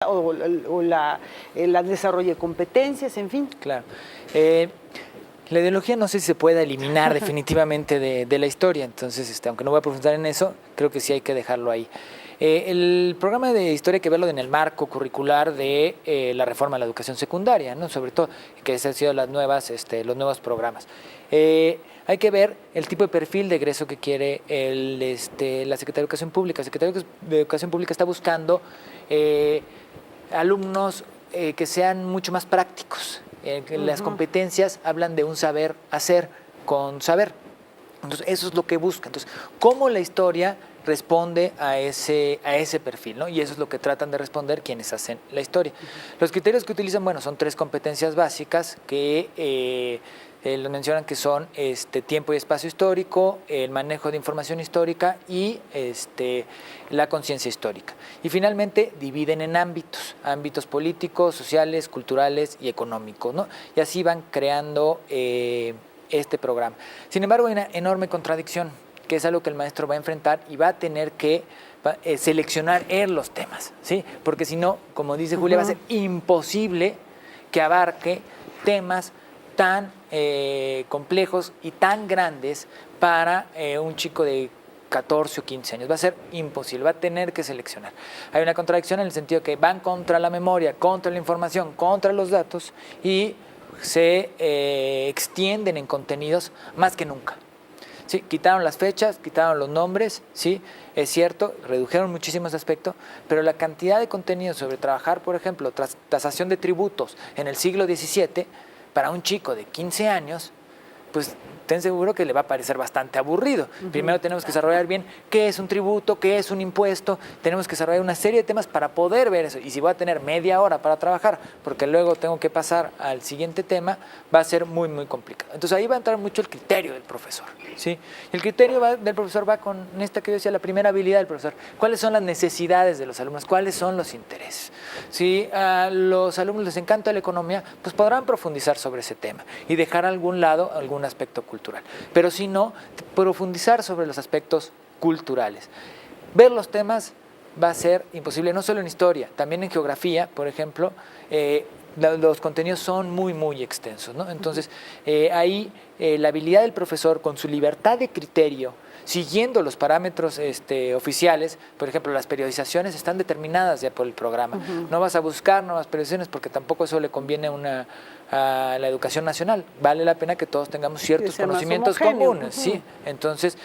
la desarrollo de competencias, en fin. Claro. La ideología no sé si se puede eliminar definitivamente de la historia, entonces aunque no voy a profundizar en eso, creo que sí hay que dejarlo ahí. El programa de historia hay que verlo en el marco curricular de la reforma de la educación secundaria, ¿no? Sobre todo que esas han sido los nuevos programas. Hay que ver el tipo de perfil de egreso que quiere la Secretaría de Educación Pública. La Secretaría de Educación Pública está buscando alumnos que sean mucho más prácticos. Las competencias hablan de un saber hacer con saber. Entonces, eso es lo que busca. Entonces, ¿cómo la historia responde a ese perfil, ¿no? Y eso es lo que tratan de responder quienes hacen la historia. Los criterios que utilizan, bueno, son 3 competencias básicas que lo mencionan, que son tiempo y espacio histórico, el manejo de información histórica y la conciencia histórica. Y finalmente dividen en ámbitos políticos, sociales, culturales y económicos, ¿no? Y así van creando este programa. Sin embargo, hay una enorme contradicción, que es algo que el maestro va a enfrentar y va a tener que seleccionar los temas, ¿sí? Porque si no, como dice Julia, va a ser imposible que abarque temas tan complejos y tan grandes para un chico de 14 o 15 años. Va a ser imposible, va a tener que seleccionar. Hay una contradicción en el sentido que van contra la memoria, contra la información, contra los datos y se extienden en contenidos más que nunca. Sí, quitaron las fechas, quitaron los nombres, sí, es cierto, redujeron muchísimos aspectos, pero la cantidad de contenido sobre trabajar, por ejemplo, tasación de tributos en el siglo XVII, para un chico de 15 años, pues ten seguro que le va a parecer bastante aburrido. Primero tenemos que desarrollar bien qué es un tributo, qué es un impuesto, tenemos que desarrollar una serie de temas para poder ver eso. Y si voy a tener media hora para trabajar, porque luego tengo que pasar al siguiente tema, va a ser muy, muy complicado. Entonces ahí va a entrar mucho el criterio del profesor, ¿sí? El criterio del profesor va con esta que yo decía, la primera habilidad del profesor. ¿Cuáles son las necesidades de los alumnos? ¿Cuáles son los intereses? Si a los alumnos les encanta la economía, pues podrán profundizar sobre ese tema y dejar a algún lado algún aspecto cultural. Pero si no, profundizar sobre los aspectos culturales. Ver los temas va a ser imposible, no solo en historia, también en geografía, por ejemplo, los contenidos son muy, muy extensos, ¿no? Entonces, ahí la habilidad del profesor con su libertad de criterio, siguiendo los parámetros oficiales, por ejemplo, las periodizaciones están determinadas ya por el programa. No vas a buscar nuevas periodizaciones porque tampoco eso le conviene a la educación nacional. Vale la pena que todos tengamos ciertos conocimientos comunes, ¿sí? Entonces,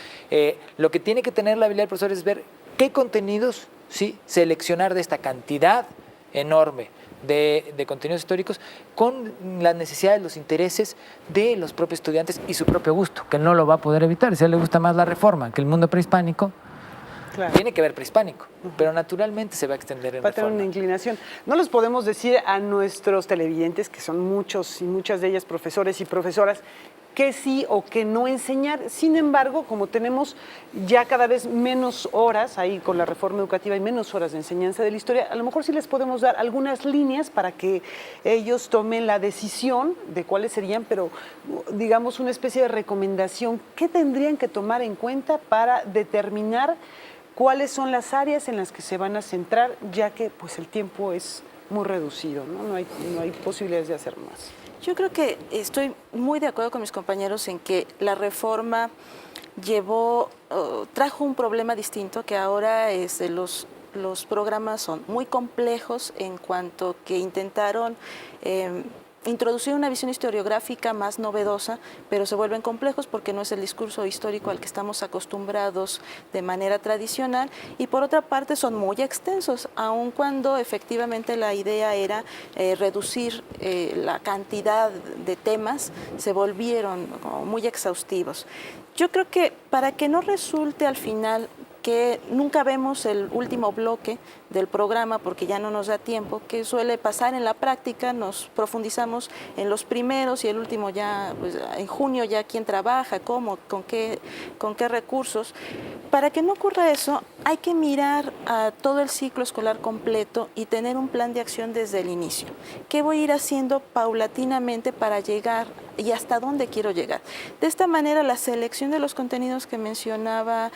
lo que tiene que tener la habilidad del profesor es ver qué contenidos, ¿sí?, seleccionar de esta cantidad enorme de contenidos históricos con las necesidades, los intereses de los propios estudiantes y su propio gusto, que no lo va a poder evitar. Si a él le gusta más la reforma que el mundo prehispánico, claro, tiene que ver prehispánico, pero naturalmente se va a extender en va a tener una inclinación. No les podemos decir a nuestros televidentes, que son muchos y muchas de ellas profesores y profesoras, que sí o que no enseñar. Sin embargo, como tenemos ya cada vez menos horas, ahí con la reforma educativa hay menos horas de enseñanza de la historia, a lo mejor sí les podemos dar algunas líneas para que ellos tomen la decisión de cuáles serían, pero digamos una especie de recomendación. ¿Qué tendrían que tomar en cuenta para determinar cuáles son las áreas en las que se van a centrar, ya que pues el tiempo es muy reducido, ¿no? No hay posibilidades de hacer más? Yo creo que estoy muy de acuerdo con mis compañeros en que la reforma trajo un problema distinto, que ahora los programas son muy complejos en cuanto que intentaron introducir una visión historiográfica más novedosa, pero se vuelven complejos porque no es el discurso histórico al que estamos acostumbrados de manera tradicional, y por otra parte son muy extensos, aun cuando efectivamente la idea era reducir la cantidad de temas, se volvieron como muy exhaustivos. Yo creo que para que no resulte al final que nunca vemos el último bloque del programa porque ya no nos da tiempo, que suele pasar en la práctica, nos profundizamos en los primeros y el último ya, pues, en junio ya quién trabaja, cómo, con qué recursos. Para que no ocurra eso, hay que mirar a todo el ciclo escolar completo y tener un plan de acción desde el inicio. ¿Qué voy a ir haciendo paulatinamente para llegar y hasta dónde quiero llegar? De esta manera, la selección de los contenidos que mencionaba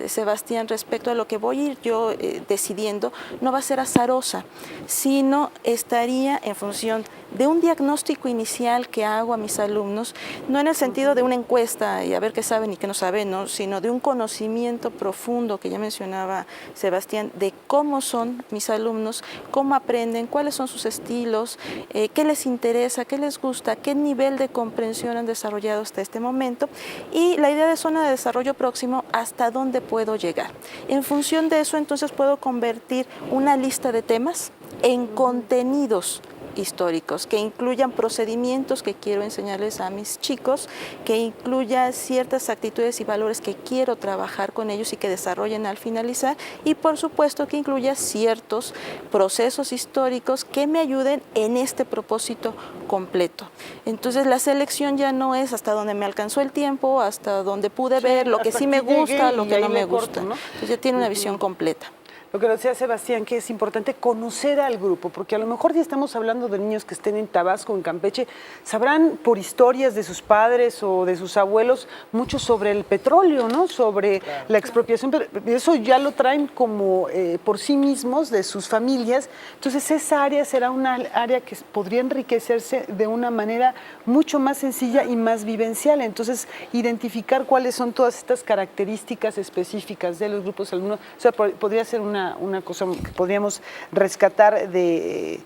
Sebastián respecto a lo que voy a ir yo decidiendo conocimiento no va a ser azarosa, sino estaría en función de un diagnóstico inicial que hago a mis alumnos, no en el sentido de una encuesta y a ver qué saben y qué no saben, ¿no? Sino de un conocimiento profundo que ya mencionaba Sebastián, de cómo son mis alumnos, cómo aprenden, cuáles son sus estilos, qué les interesa, qué les gusta, qué nivel de comprensión han desarrollado hasta este momento, y la idea de zona de desarrollo próximo, hasta dónde puedo llegar. En función de eso, entonces puedo convertir una lista de temas en contenidos históricos, que incluyan procedimientos que quiero enseñarles a mis chicos, que incluya ciertas actitudes y valores que quiero trabajar con ellos y que desarrollen al finalizar, y por supuesto que incluya ciertos procesos históricos que me ayuden en este propósito completo. Entonces la selección ya no es hasta donde me alcanzó el tiempo, hasta donde pude ver lo que sí me gusta, lo que no me gusta. Entonces ya tiene una visión completa. Lo que decía Sebastián, que es importante conocer al grupo, porque a lo mejor ya estamos hablando de niños que estén en Tabasco, en Campeche, sabrán por historias de sus padres o de sus abuelos mucho sobre el petróleo, ¿no? Sobre la expropiación, pero eso ya lo traen como por sí mismos, de sus familias. Entonces esa área será una área que podría enriquecerse de una manera mucho más sencilla y más vivencial. Entonces, identificar cuáles son todas estas características específicas de los grupos alumnos, o sea, podría ser una cosa que podríamos rescatar de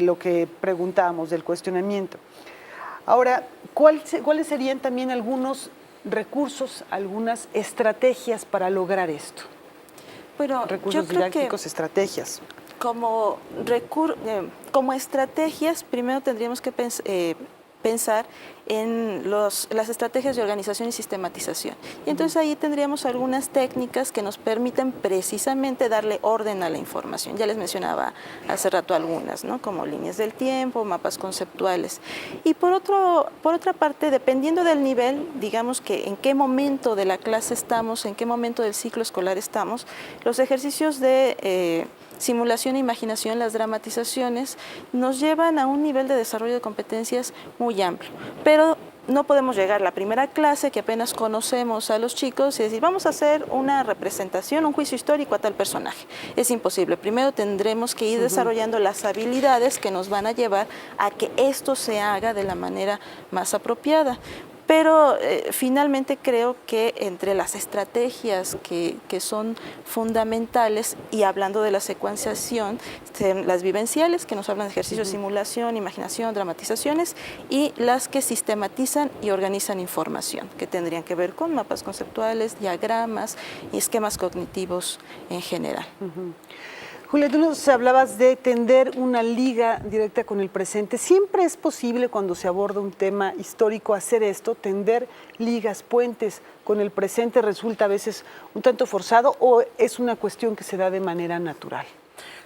lo que preguntábamos, del cuestionamiento. Ahora, ¿cuáles serían también algunos recursos, algunas estrategias para lograr esto? Pero recursos didácticos, estrategias. Como estrategias, primero tendríamos que pensar en las estrategias de organización y sistematización. Y entonces ahí tendríamos algunas técnicas que nos permiten precisamente darle orden a la información. Ya les mencionaba hace rato algunas, ¿no? Como líneas del tiempo, mapas conceptuales. Y por otra parte, dependiendo del nivel, digamos que en qué momento de la clase estamos, en qué momento del ciclo escolar estamos, los ejercicios de simulación e imaginación, las dramatizaciones, nos llevan a un nivel de desarrollo de competencias muy amplio. Pero no podemos llegar a la primera clase, que apenas conocemos a los chicos, y decir, vamos a hacer una representación, un juicio histórico a tal personaje. Es imposible. Primero tendremos que ir desarrollando las habilidades que nos van a llevar a que esto se haga de la manera más apropiada. Pero finalmente creo que entre las estrategias que son fundamentales, y hablando de la secuenciación, las vivenciales, que nos hablan de ejercicios de simulación, imaginación, dramatizaciones, y las que sistematizan y organizan información, que tendrían que ver con mapas conceptuales, diagramas y esquemas cognitivos en general. Julia, tú nos hablabas de tender una liga directa con el presente. ¿Siempre es posible, cuando se aborda un tema histórico, hacer esto, tender ligas, puentes con el presente? ¿Resulta a veces un tanto forzado o es una cuestión que se da de manera natural?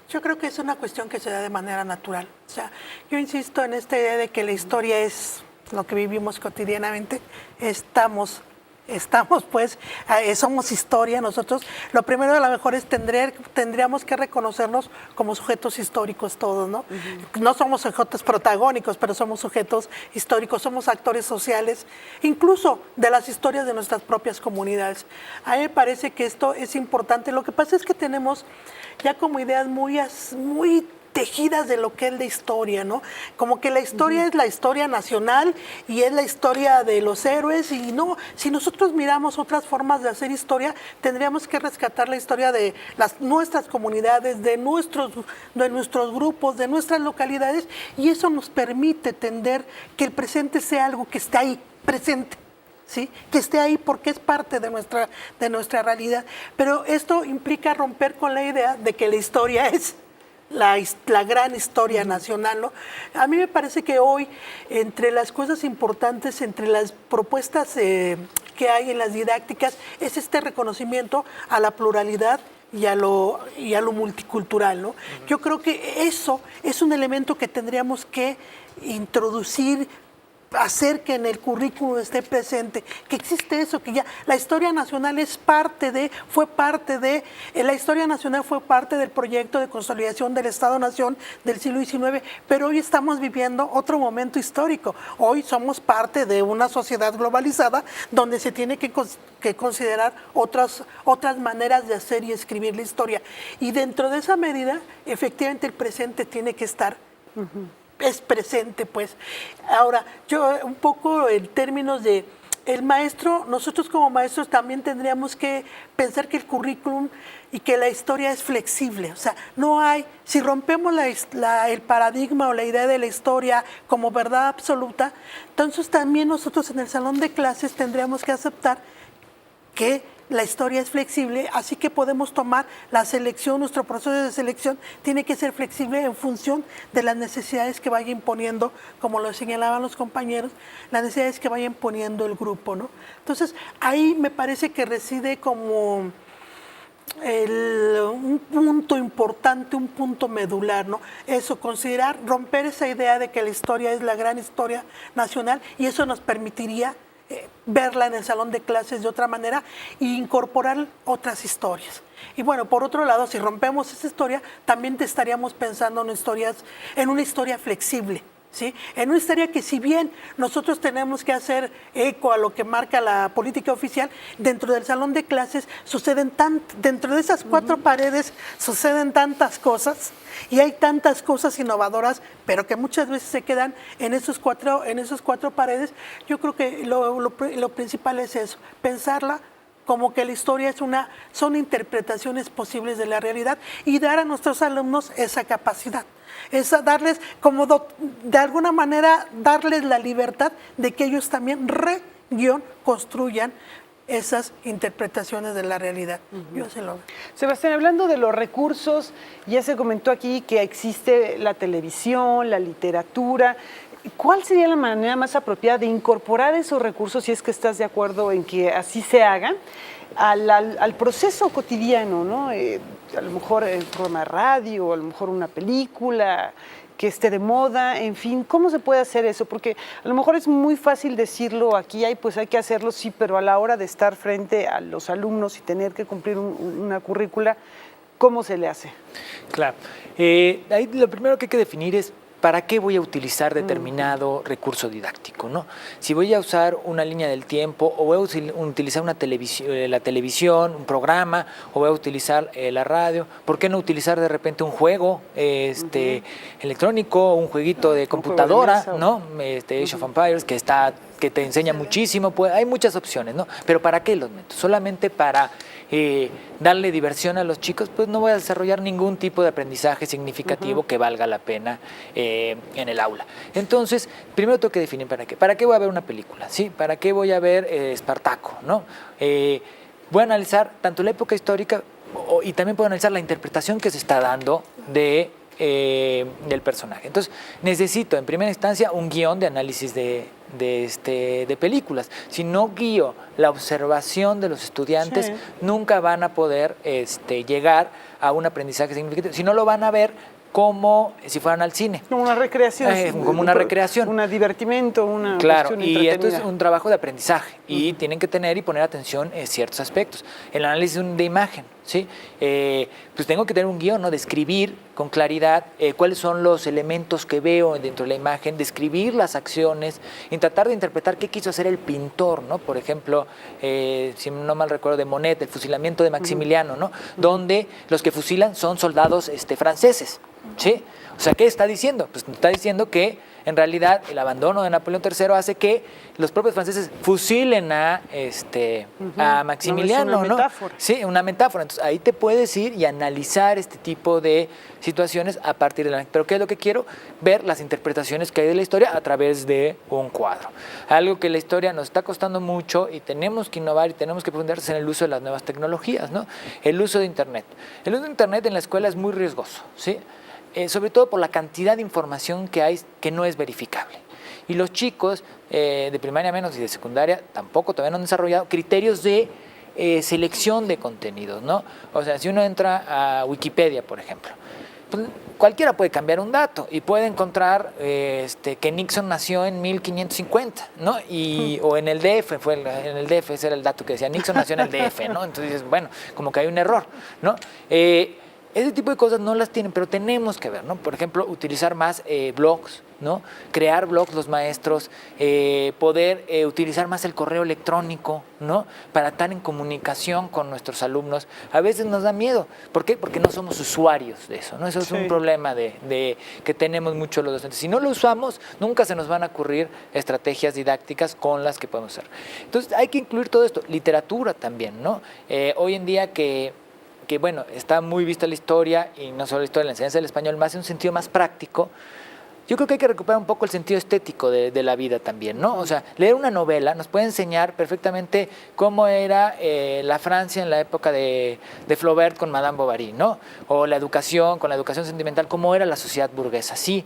Yo creo que es una cuestión que se da de manera natural. O sea, yo insisto en esta idea de que la historia es lo que vivimos cotidianamente. Pues, somos historia nosotros. Lo primero a lo mejor es tendríamos que reconocernos como sujetos históricos todos, ¿no? No somos sujetos protagónicos, pero somos sujetos históricos, somos actores sociales, incluso de las historias de nuestras propias comunidades. A mí me parece que esto es importante. Lo que pasa es que tenemos ya como ideas muy tejidas de lo que es la historia, ¿no? Como que la historia es la historia nacional y es la historia de los héroes, y no, si nosotros miramos otras formas de hacer historia, tendríamos que rescatar la historia de nuestras comunidades, de nuestros grupos, de nuestras localidades, y eso nos permite tender que el presente sea algo que esté ahí, presente. ¿Sí? Que esté ahí porque es parte de nuestra realidad. Pero esto implica romper con la idea de que la historia es la gran historia nacional, ¿no? A mí me parece que hoy, entre las cosas importantes, entre las propuestas que hay en las didácticas, es este reconocimiento a la pluralidad y a lo multicultural, ¿no? Yo creo que eso es un elemento que tendríamos que introducir hacer que en el currículo esté presente, que existe eso, que ya la historia nacional la historia nacional fue parte del proyecto de consolidación del Estado-Nación del siglo XIX, pero hoy estamos viviendo otro momento histórico. Hoy somos parte de una sociedad globalizada donde se tiene que considerar otras maneras de hacer y escribir la historia. Y dentro de esa medida, efectivamente el presente tiene que estar es presente, pues. Ahora, yo un poco en términos de el maestro, nosotros como maestros también tendríamos que pensar que el currículum y que la historia es flexible. O sea, no hay, si rompemos el paradigma o la idea de la historia como verdad absoluta, entonces también nosotros en el salón de clases tendríamos que aceptar que la historia es flexible, así que podemos tomar la selección, nuestro proceso de selección tiene que ser flexible en función de las necesidades que vaya imponiendo, como lo señalaban los compañeros, las necesidades que vaya imponiendo el grupo, ¿no? Entonces, ahí me parece que reside como un punto importante, un punto medular, ¿no? Eso, considerar, romper esa idea de que la historia es la gran historia nacional y eso nos permitiría verla en el salón de clases de otra manera e incorporar otras historias. Y bueno, por otro lado, si rompemos esa historia, también estaríamos pensando en una historia flexible, ¿sí? En una historia que si bien nosotros tenemos que hacer eco a lo que marca la política oficial, dentro del salón de clases dentro de esas cuatro paredes suceden tantas cosas y hay tantas cosas innovadoras, pero que muchas veces se quedan en esos cuatro paredes. Yo creo que lo principal es eso, pensarla como que la historia son interpretaciones posibles de la realidad y dar a nuestros alumnos esa capacidad. Darles, como de alguna manera, darles la libertad de que ellos también construyan esas interpretaciones de la realidad. Yo se lo veo. Sebastián, hablando de los recursos, ya se comentó aquí que existe la televisión, la literatura. ¿Cuál sería la manera más apropiada de incorporar esos recursos, si es que estás de acuerdo en que así se haga, al proceso cotidiano, ¿no? A lo mejor el programa de radio, a lo mejor una película que esté de moda, en fin, ¿cómo se puede hacer eso? Porque a lo mejor es muy fácil decirlo aquí, pues hay que hacerlo, sí, pero a la hora de estar frente a los alumnos y tener que cumplir una currícula, ¿cómo se le hace? Claro, ahí lo primero que hay que definir es ¿para qué voy a utilizar determinado recurso didáctico, ¿no? Si voy a usar una línea del tiempo o voy a utilizar la televisión, un programa, o voy a utilizar la radio, ¿por qué no utilizar de repente un juego electrónico, un jueguito de computadora, ¿no? Age of Empires, que te enseña muchísimo, pues hay muchas opciones, ¿no? Pero ¿para qué los meto? Solamente para darle diversión a los chicos, pues no voy a desarrollar ningún tipo de aprendizaje significativo que valga la pena en el aula. Entonces, primero tengo que definir para qué. ¿Para qué voy a ver una película? ¿Sí? ¿Para qué voy a ver Espartaco? ¿No? Voy a analizar tanto la época histórica y también puedo analizar la interpretación que se está dando del personaje. Entonces, necesito en primera instancia un guión de análisis de películas. Si no guío la observación de los estudiantes, nunca van a poder llegar a un aprendizaje significativo. Si no, lo van a ver como si fueran al cine. Como una recreación. Como una recreación. Un divertimento, una Claro, cuestión y esto es entretenida. un trabajo de aprendizaje y tienen que tener y poner atención en ciertos aspectos. El análisis de imagen, ¿sí? Pues tengo que tener un guión, ¿no? Describir con claridad cuáles son los elementos que veo dentro de la imagen, describir las acciones y tratar de interpretar qué quiso hacer el pintor, ¿no? Por ejemplo, si no mal recuerdo, de Monet, el fusilamiento de Maximiliano, ¿no? Donde los que fusilan son soldados franceses, ¿sí? O sea, ¿qué está diciendo? Pues está diciendo que en realidad el abandono de Napoleón III hace que los propios franceses fusilen a Maximiliano, No, es una ¿no? metáfora. Sí, una metáfora. Entonces ahí te puedes ir y analizar este tipo de situaciones a partir de la... Pero ¿qué es lo que quiero? Ver las interpretaciones que hay de la historia a través de un cuadro. Algo que la historia nos está costando mucho y tenemos que innovar y tenemos que profundizar en el uso de las nuevas tecnologías, ¿no? El uso de Internet. El uso de Internet en la escuela es muy riesgoso, ¿sí? Sobre todo por la cantidad de información que hay que no es verificable. Y los chicos de primaria menos y de secundaria tampoco todavía no han desarrollado criterios de selección de contenidos, ¿no? O sea, si uno entra a Wikipedia, por ejemplo, pues, cualquiera puede cambiar un dato y puede encontrar que Nixon nació en 1550, ¿no? O en el DF, en el DF, ese era el dato que decía, Nixon nació en el DF, ¿no? Entonces dices, bueno, como que hay un error, ¿no? Ese tipo de cosas no las tienen, pero tenemos que ver, ¿no? Por ejemplo, utilizar más blogs, ¿no? Crear blogs los maestros, poder utilizar más el correo electrónico, ¿no? Para estar en comunicación con nuestros alumnos. A veces nos da miedo. ¿Por qué? Porque no somos usuarios de eso, ¿no? Eso es un problema que tenemos mucho los docentes. Si no lo usamos, nunca se nos van a ocurrir estrategias didácticas con las que podemos hacer. Entonces, hay que incluir todo esto. Literatura también, ¿no? Hoy en día que bueno, está muy vista la historia, y no solo la historia, la enseñanza del español, más en un sentido más práctico. Yo creo que hay que recuperar un poco el sentido estético de la vida también, ¿no? O sea, leer una novela nos puede enseñar perfectamente cómo era la Francia en la época de Flaubert con Madame Bovary, ¿no? O la educación, con la educación sentimental, cómo era la sociedad burguesa, sí,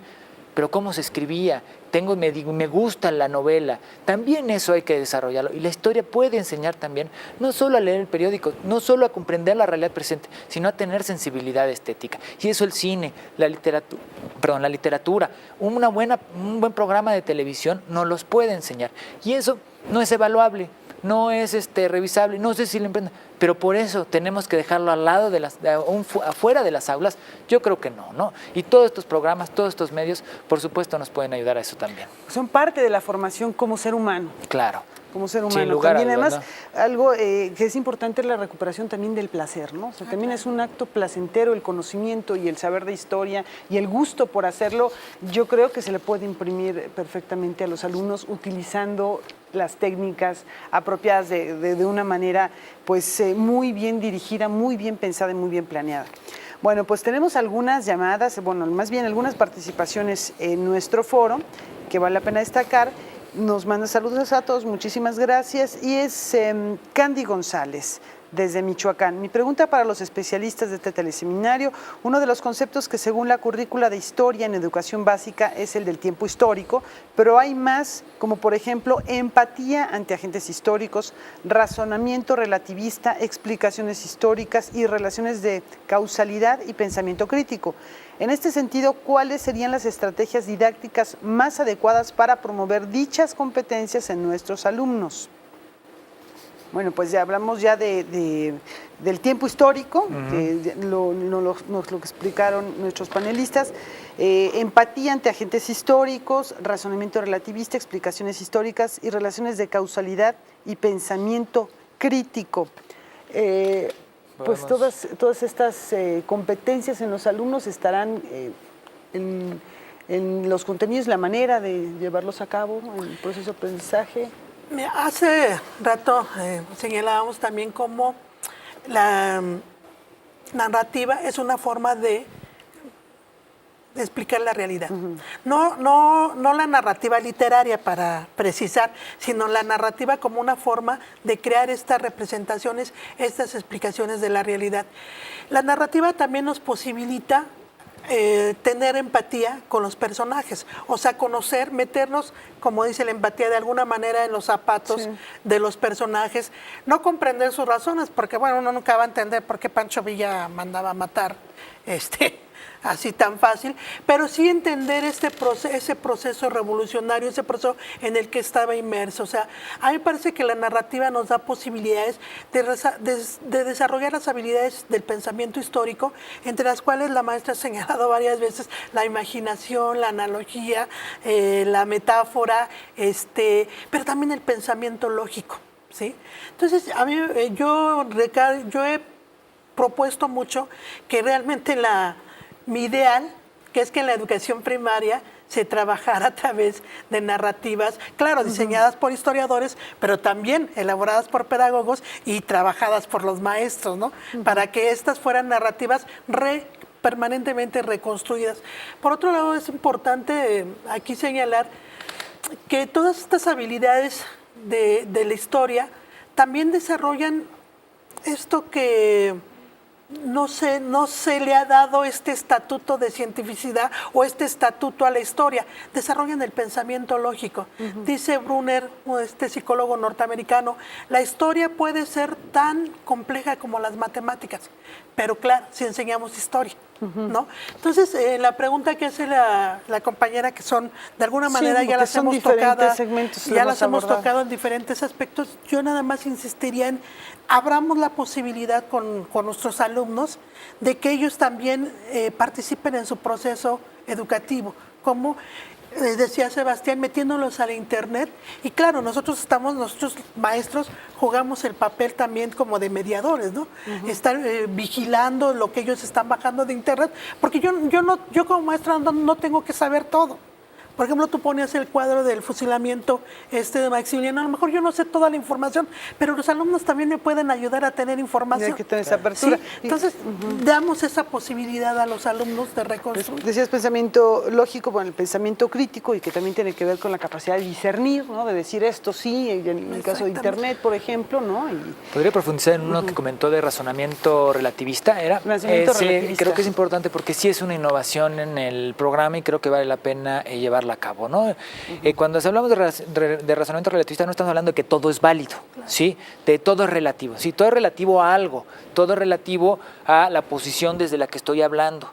pero cómo se escribía. Me gusta la novela, también eso hay que desarrollarlo, y la historia puede enseñar también, no solo a leer el periódico, no solo a comprender la realidad presente, sino a tener sensibilidad estética, y eso el cine, la literatura, un buen programa de televisión nos los puede enseñar, y eso no es evaluable, no es revisable, no sé si lo emprenden, pero por eso tenemos que dejarlo al lado afuera de las aulas. Yo creo que no. Y todos estos programas, todos estos medios, por supuesto, nos pueden ayudar a eso también. Son parte de la formación como ser humano. Claro. Como ser humano. Sin lugar también, a dudas, además, algo que es importante es la recuperación también del placer, ¿no? O sea, también es un acto placentero el conocimiento y el saber de historia y el gusto por hacerlo. Yo creo que se le puede imprimir perfectamente a los alumnos utilizando las técnicas apropiadas de una manera pues muy bien dirigida, muy bien pensada y muy bien planeada. Bueno, pues tenemos algunas llamadas, bueno, más bien algunas participaciones en nuestro foro que vale la pena destacar. Nos manda saludos a todos, muchísimas gracias. Y es Candy González, desde Michoacán. Mi pregunta para los especialistas de este teleseminario: uno de los conceptos que según la currícula de historia en educación básica es el del tiempo histórico, pero hay más, como por ejemplo empatía ante agentes históricos, razonamiento relativista, explicaciones históricas y relaciones de causalidad y pensamiento crítico. En este sentido, ¿cuáles serían las estrategias didácticas más adecuadas para promover dichas competencias en nuestros alumnos? Bueno, pues ya hablamos del tiempo histórico, que nos lo explicaron nuestros panelistas, empatía ante agentes históricos, razonamiento relativista, explicaciones históricas y relaciones de causalidad y pensamiento crítico. Pues todas estas competencias en los alumnos estarán en los contenidos, la manera de llevarlos a cabo, en el proceso de aprendizaje. Hace rato señalábamos también cómo la narrativa es una forma de explicar la realidad. No la narrativa literaria, para precisar, sino la narrativa como una forma de crear estas representaciones, estas explicaciones de la realidad. La narrativa también nos posibilita tener empatía con los personajes, o sea, conocer, meternos, como dice la empatía, de alguna manera en los zapatos de los personajes, no comprender sus razones, porque bueno, uno nunca va a entender por qué Pancho Villa mandaba a matar así tan fácil, pero sí entender ese proceso revolucionario, ese proceso en el que estaba inmerso. O sea, a mí me parece que la narrativa nos da posibilidades de desarrollar las habilidades del pensamiento histórico, entre las cuales la maestra ha señalado varias veces la imaginación, la analogía, la metáfora, pero también el pensamiento lógico, ¿sí? Entonces, a mí yo he propuesto mucho que realmente mi ideal, que es que en la educación primaria se trabajara a través de narrativas, claro, diseñadas por historiadores, pero también elaboradas por pedagogos y trabajadas por los maestros, ¿no? Para que estas fueran narrativas permanentemente reconstruidas. Por otro lado, es importante aquí señalar que todas estas habilidades de la historia también desarrollan esto que no se le ha dado este estatuto de cientificidad o este estatuto a la historia. Desarrollan el pensamiento lógico. Dice Brunner, este psicólogo norteamericano, la historia puede ser tan compleja como las matemáticas, pero claro, si enseñamos historia, ¿no? Entonces, la pregunta que hace la compañera, que son, de alguna manera, Sí, ya porque las son hemos diferentes tocado, segmentos, lo ya hemos las hemos abordado. tocado en diferentes aspectos, yo nada más insistiría en, abramos la posibilidad con nuestros alumnos de que ellos también participen en su proceso educativo, como decía Sebastián, metiéndolos al internet. Y claro, nosotros maestros jugamos el papel también como de mediadores, ¿no? Estar vigilando lo que ellos están bajando de internet, porque yo como maestra no tengo que saber todo. Por ejemplo, tú ponías el cuadro del fusilamiento de Maximiliano, a lo mejor yo no sé toda la información, pero los alumnos también me pueden ayudar a tener información. Hay que tener esa apertura. Sí, entonces, damos esa posibilidad a los alumnos de reconstruir. Decías pensamiento lógico, bueno, el pensamiento crítico, y que también tiene que ver con la capacidad de discernir, ¿no? De decir esto sí, en el caso de Internet, por ejemplo, ¿no? Y Podría profundizar en uno que comentó de razonamiento relativista. Razonamiento relativista. Creo que es importante porque sí es una innovación en el programa y creo que vale la pena llevarla a cabo, ¿no? Cuando hablamos de razonamiento relativista no estamos hablando de que todo es válido, ¿sí? De todo es relativo, sí, todo es relativo a algo, todo es relativo a la posición desde la que estoy hablando,